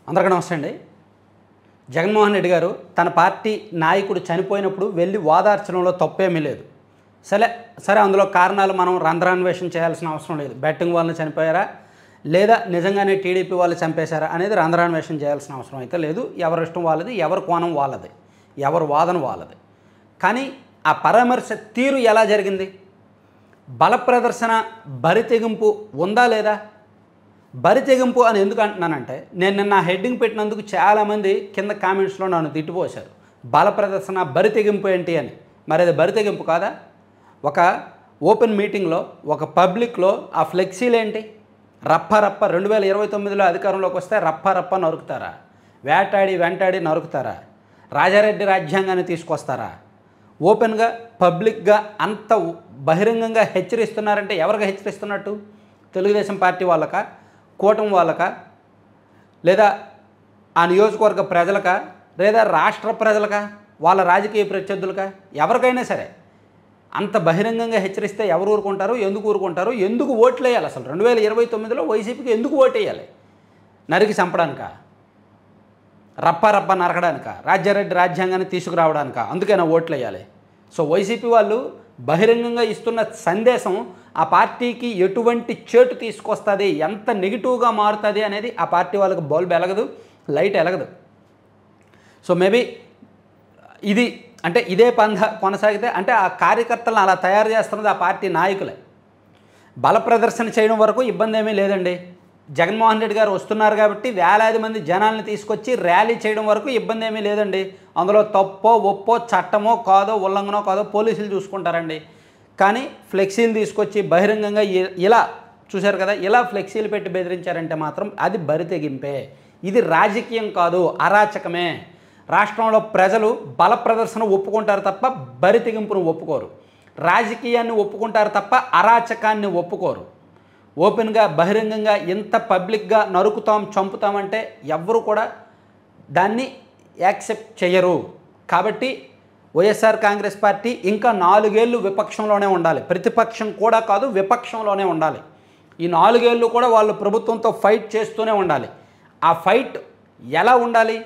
అందరికీ నమస్తే అండి. జగన్మోహన్ రెడ్డి గారు తన పార్టీ నాయకుడు చనిపోయినప్పుడు వెళ్ళి ఓదార్చడంలో తప్పేమీ లేదు. సరే అందులో కారణాలు మనం రంధ్రాన్వేషణ చేయాల్సిన అవసరం లేదు. బెట్టింగ్ వాళ్ళని చనిపోయారా లేదా నిజంగానే టీడీపీ వాళ్ళు చంపేశారా అనేది రంధ్రాన్వేషణ చేయాల్సిన అవసరం అయితే లేదు. ఎవరి ఇష్టం వాళ్ళది, ఎవరి కోణం వాళ్ళది, ఎవరి వాదన వాళ్ళది. కానీ ఆ పరామర్శ తీరు ఎలా జరిగింది? బల ప్రదర్శన, బరితెగింపు ఉందా లేదా? బరితెగింపు అని ఎందుకు అంటున్నానంటే, నేను నిన్న హెడ్డింగ్ పెట్టినందుకు చాలామంది కింద కామెంట్స్లో నన్ను తిట్టిపోశారు. బల ప్రదర్శన, బరితెగింపు ఏంటి అని. మరి అది బరితెగింపు కాదా? ఒక ఓపెన్ మీటింగ్లో, ఒక పబ్లిక్లో ఆ ఫ్లెక్సీలు ఏంటి? రప్ప 2029లో అధికారంలోకి వస్తే రప్ప నరుకుతారా? వెంటాడి నరుకుతారా? రాజారెడ్డి రాజ్యాంగాన్ని తీసుకొస్తారా? ఓపెన్గా పబ్లిక్గా అంత బహిరంగంగా హెచ్చరిస్తున్నారంటే ఎవరికి హెచ్చరిస్తున్నట్టు? తెలుగుదేశం పార్టీ వాళ్ళకా, కూటమి వాళ్ళకా, లేదా ఆ నియోజకవర్గ ప్రజలకా, లేదా రాష్ట్ర ప్రజలకా, వాళ్ళ రాజకీయ ప్రత్యర్థులకా, ఎవరికైనా సరే అంత బహిరంగంగా హెచ్చరిస్తే ఎవరు ఊరుకుంటారు? ఎందుకు ఊరుకుంటారు? ఎందుకు ఓట్లు వేయాలి? అసలు 2029లో వైసీపీకి ఎందుకు ఓటు వేయాలి? నరికి చంపడానికా? రప్ప నరకడానికా? రాజారెడ్డి రాజ్యాంగాన్ని తీసుకురావడానికా? అందుకైనా ఓట్లు వేయాలి. సో వైసీపీ వాళ్ళు బహిరంగంగా ఇస్తున్న సందేశం ఆ పార్టీకి ఎటువంటి చేటు తీసుకొస్తుంది, ఎంత నెగిటివ్గా మారుతుంది అనేది ఆ పార్టీ వాళ్ళకి బల్బ్ ఎలగదు, లైట్ ఎలగదు. సో మేబీ ఇది అంటే ఇదే పంధ కొనసాగితే, అంటే ఆ కార్యకర్తలను అలా తయారు చేస్తున్నది ఆ పార్టీ నాయకులే. బల ప్రదర్శన చేయడం వరకు ఇబ్బంది ఏమీ లేదండి. జగన్మోహన్ రెడ్డి గారు వస్తున్నారు కాబట్టి వేలాది మంది జనాల్ని తీసుకొచ్చి ర్యాలీ చేయడం వరకు ఇబ్బంది ఏమీ లేదండి. అందులో తప్పో ఒప్పో, చట్టమో కాదో, ఉల్లంఘనో కాదో పోలీసులు చూసుకుంటారండి. కానీ ఫ్లెక్సీలు తీసుకొచ్చి బహిరంగంగా ఇలా చూశారు కదా, ఇలా ఫ్లెక్సీలు పెట్టి బెదిరించారంటే మాత్రం అది బరితెగింపే. ఇది రాజకీయం కాదు, అరాచకమే. రాష్ట్రంలో ప్రజలు బల ప్రదర్శన ఒప్పుకుంటారు తప్ప బరితెగింపును ఒప్పుకోరు. రాజకీయాన్ని ఒప్పుకుంటారు తప్ప అరాచకాన్ని ఒప్పుకోరు. ఓపెన్గా బహిరంగంగా ఇంత పబ్లిక్గా నరుకుతాం, చంపుతామంటే ఎవ్వరు కూడా దాన్ని యాక్సెప్ట్ చేయరు. కాబట్టి వైఎస్ఆర్ కాంగ్రెస్ పార్టీ ఇంకా 4 ఏళ్ళు విపక్షంలోనే ఉండాలి. ప్రతిపక్షం కూడా కాదు, విపక్షంలోనే ఉండాలి. ఈ 4 ఏళ్ళు కూడా వాళ్ళు ప్రభుత్వంతో ఫైట్ చేస్తూనే ఉండాలి. ఆ ఫైట్ ఎలా ఉండాలి?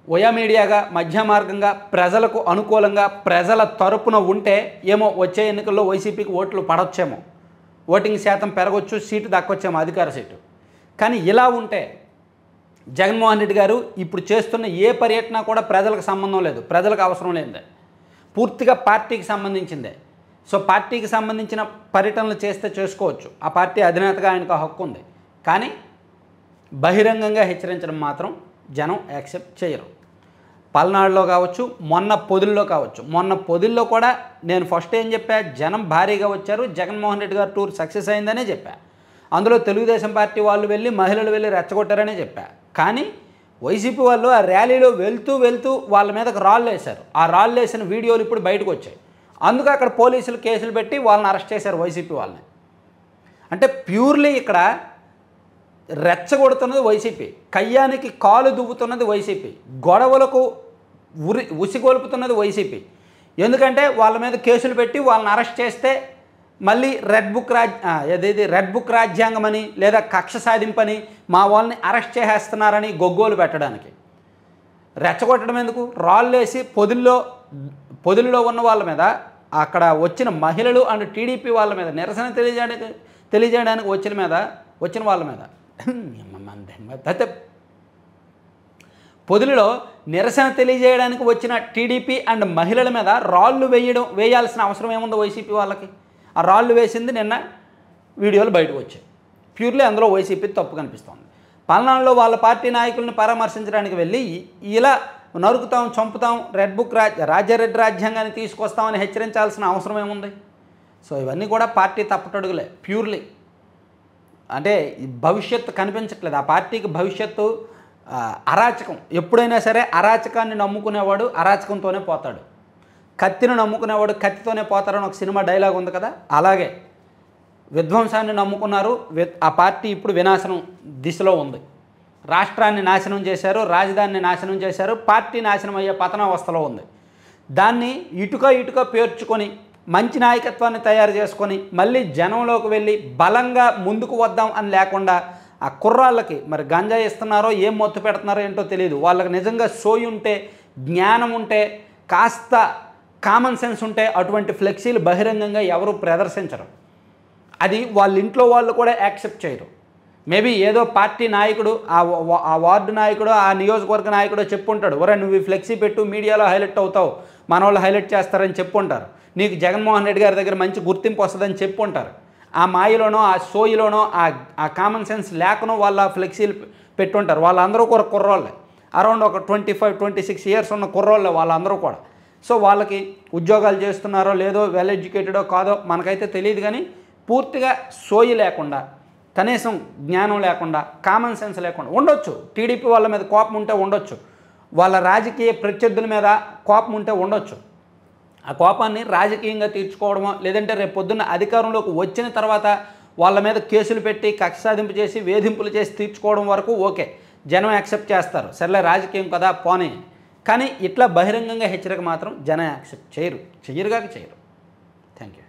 వయా మీడియాగా, మధ్య మార్గంగా, ప్రజలకు అనుకూలంగా, ప్రజల తరపున ఉంటే ఏమో వచ్చే ఎన్నికల్లో వైసీపీకి ఓట్లు పడొచ్చేమో, ఓటింగ్ శాతం పెరగొచ్చు, సీటు దక్కొచ్చేమో, అధికార సీటు. కానీ ఇలా ఉంటే జగన్మోహన్ రెడ్డి గారు ఇప్పుడు చేస్తున్న ఏ పర్యటన కూడా ప్రజలకు సంబంధం లేదు, ప్రజలకు అవసరం లేనిదే, పూర్తిగా పార్టీకి సంబంధించిందే. సో పార్టీకి సంబంధించిన పర్యటనలు చేస్తే చేసుకోవచ్చు, ఆ పార్టీ అధినేతగా ఆయనకు హక్కు ఉంది. కానీ బహిరంగంగా హెచ్చరించడం మాత్రం జనం యాక్సెప్ట్ చేయరు. పల్నాడులో కావచ్చు, మొన్న పొదిల్లో కూడా నేను ఫస్ట్ ఏం చెప్పా, జనం భారీగా వచ్చారు, జగన్మోహన్ రెడ్డి గారు టూర్ సక్సెస్ అయిందనే చెప్పా. అందులో తెలుగుదేశం పార్టీ వాళ్ళు వెళ్ళి, మహిళలు వెళ్ళి రెచ్చగొట్టారనే చెప్పా. కానీ వైసీపీ వాళ్ళు ఆ ర్యాలీలో వెళ్తూ వాళ్ళ మీదకి రాళ్ళు వేశారు. ఆ రాళ్ళు వేసిన వీడియోలు ఇప్పుడు బయటకు వచ్చాయి. అందుకు అక్కడ పోలీసులు కేసులు పెట్టి వాళ్ళని అరెస్ట్ చేశారు, వైసీపీ వాళ్ళని. అంటే ప్యూర్లీ ఇక్కడ రెచ్చగొడుతున్నది వైసీపీ, కయ్యానికి కాలు దువ్వుతున్నది వైసీపీ, గొడవలకు ఉసిగొల్పుతున్నది వైసీపీ. ఎందుకంటే వాళ్ళ మీద కేసులు పెట్టి వాళ్ళని అరెస్ట్ చేస్తే మళ్ళీ రెడ్ బుక్ రాజ్యాంగం అని, లేదా కక్ష సాధింపని, మా వాళ్ళని అరెస్ట్ చేసేస్తున్నారని గొగ్గోలు పెట్టడానికి. రెచ్చగొట్టడం ఎందుకు? రాళ్ళేసి పొదిల్లో ఉన్న వాళ్ళ మీద, అక్కడ వచ్చిన మహిళలు అండ్ టీడీపీ వాళ్ళ మీద నిరసన తెలియజేయడానికి వచ్చిన వాళ్ళ మీద పొదిలిలో నిరసన తెలియజేయడానికి వచ్చిన టీడీపీ అండ్ మహిళల మీద రాళ్ళు వేయాల్సిన అవసరం ఏముందో వైసీపీ వాళ్ళకి? ఆ రాళ్ళు వేసింది నిన్న వీడియోలు బయటకు వచ్చాయి. ప్యూర్లీ అందులో వైసీపీ తప్పు కనిపిస్తోంది. పల్నాడులో వాళ్ళ పార్టీ నాయకుల్ని పరామర్శించడానికి వెళ్ళి ఇలా నరుకుతాం, చంపుతాం, రాజారెడ్డి రాజ్యాంగాన్ని తీసుకొస్తామని హెచ్చరించాల్సిన అవసరం ఏముంది? సో ఇవన్నీ కూడా పార్టీ తప్పటడుగులే. ప్యూర్లీ అంటే భవిష్యత్తు కనిపించట్లేదు ఆ పార్టీకి. భవిష్యత్తు అరాచకం. ఎప్పుడైనా సరే అరాచకాన్ని నమ్ముకునేవాడు అరాచకంతోనే పోతాడు, కత్తిని నమ్ముకునేవాడు కత్తితోనే పోతారని ఒక సినిమా డైలాగ్ ఉంది కదా, అలాగే విధ్వంసాన్ని నమ్ముకున్నారు. ఆ పార్టీ ఇప్పుడు వినాశనం దిశలో ఉంది. రాష్ట్రాన్ని నాశనం చేశారు, రాజధానిని నాశనం చేశారు, పార్టీ నాశనం అయ్యే పతనావస్థలో ఉంది. దాన్ని ఇటుక పేర్చుకొని మంచి నాయకత్వాన్ని తయారు చేసుకొని మళ్ళీ జనంలోకి వెళ్ళి బలంగా ముందుకు వద్దాం అని లేకుండా ఆ కుర్రాళ్ళకి మరి గంజాయి ఇస్తున్నారో ఏం మొత్తు పెడుతున్నారో ఏంటో తెలియదు. వాళ్ళకి నిజంగా సోయి ఉంటే, జ్ఞానం ఉంటే, కాస్త కామన్ సెన్స్ ఉంటే అటువంటి ఫ్లెక్సీలు బహిరంగంగా ఎవరు ప్రదర్శించరు. అది వాళ్ళ ఇంట్లో వాళ్ళు కూడా యాక్సెప్ట్ చేయరు. మేబీ ఏదో పార్టీ నాయకుడు, ఆ వార్డు నాయకుడు, ఆ నియోజకవర్గ నాయకుడు చెప్పుంటాడు, ఒరే నువ్వు ఈ ఫ్లెక్సీ పెట్టు మీడియాలో హైలైట్ అవుతావు, మన వాళ్ళు హైలైట్ చేస్తారని చెప్పుంటారు. నీకు జగన్మోహన్ రెడ్డి గారి దగ్గర మంచి గుర్తింపు వస్తుందని చెప్పుంటారు. ఆ మాయలోనో, ఆ సోయిలోనో, ఆ కామన్ సెన్స్ లేకనో వాళ్ళ ఫ్లెక్సీలు పెట్టుంటారు. వాళ్ళందరూ కూడా కుర్రోళ్ళే, అరౌండ్ ఒక 25-26 ఇయర్స్ ఉన్న కుర్రోళ్ళే వాళ్ళందరూ కూడా. సో వాళ్ళకి ఉద్యోగాలు చేస్తున్నారో లేదో, వెల్ ఎడ్యుకేటెడో కాదో మనకైతే తెలియదు. కానీ పూర్తిగా సోయి లేకుండా, కనీసం జ్ఞానం లేకుండా, కామన్ సెన్స్ లేకుండా ఉండొచ్చు. టీడీపీ వాళ్ళ మీద కోపం ఉంటే ఉండొచ్చు, వాళ్ళ రాజకీయ ప్రత్యర్థుల మీద కోపం ఉంటే ఉండొచ్చు. ఆ కోపాన్ని రాజకీయంగా తీర్చుకోవడమో, లేదంటే రేపు పొద్దున్న అధికారంలోకి వచ్చిన తర్వాత వాళ్ళ మీద కేసులు పెట్టి కక్ష సాధింపు చేసి వేధింపులు చేసి తీర్చుకోవడం వరకు ఓకే, జనం యాక్సెప్ట్ చేస్తారు, సర్లే రాజకీయం కదా పోనీ. కానీ ఇట్లా బహిరంగంగా హెచ్చరిక మాత్రం జనం యాక్సెప్ట్ చేయరు. చెయ్యరుగాక చేయరు. Thank you.